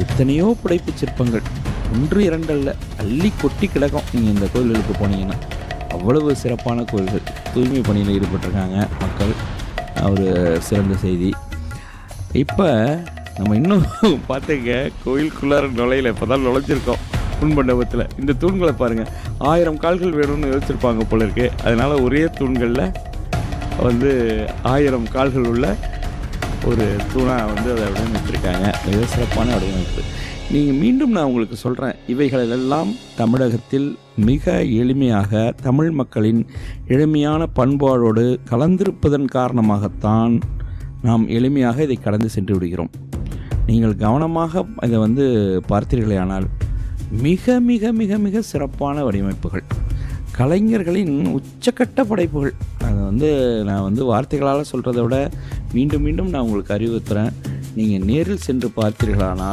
எத்தனையோ புடைப்புச் சிற்பங்கள், ஒன்று இரண்டல்ல, அள்ளி கொட்டி கிடக்கும் நீங்கள் இந்த கோயில்களுக்கு போனீங்கன்னா. அவ்வளவு சிறப்பான கோயில்கள். தூய்மை பணியில் ஈடுபட்டிருக்காங்க மக்கள். ஒரு சிறந்த செய்தி. இப்போ நம்ம இன்னும் பார்த்துங்க, கோயிலுக்குள்ளார நுழையில இப்போ தான் நுழைஞ்சிருக்கோம் முன்மண்டபத்தில். இந்த தூண்களை பாருங்கள், 1000 கால்கள் வேணும்னு யோசிச்சிருப்பாங்க போல இருக்கு. அதனால் ஒரே தூண்களில் 1000 கால்கள் உள்ள ஒரு தூணாக அதை வடிவமைத்திருக்காங்க. மிக சிறப்பான வடிவமைப்பு. நீங்கள் மீண்டும் நான் உங்களுக்கு சொல்கிறேன், இவைகளெல்லாம் தமிழகத்தில் மிக எளிமையாக தமிழ் மக்களின் எளிமையான பண்பாடோடு கலந்திருப்பதன் காரணமாகத்தான் நாம் எளிமையாக இதை கடந்து சென்று விடுகிறோம். நீங்கள் கவனமாக இதை பார்த்தீர்களேயானால் மிக மிக மிக மிக சிறப்பான வடிவமைப்புகள், கலைஞர்களின் உச்சக்கட்ட படைப்புகள். அதை நான் வார்த்தைகளால் சொல்கிறத விட மீண்டும் மீண்டும் நான் உங்களுக்கு அறிவுறுத்துகிறேன். நீங்கள் நேரில் சென்று பார்த்தீர்களானால்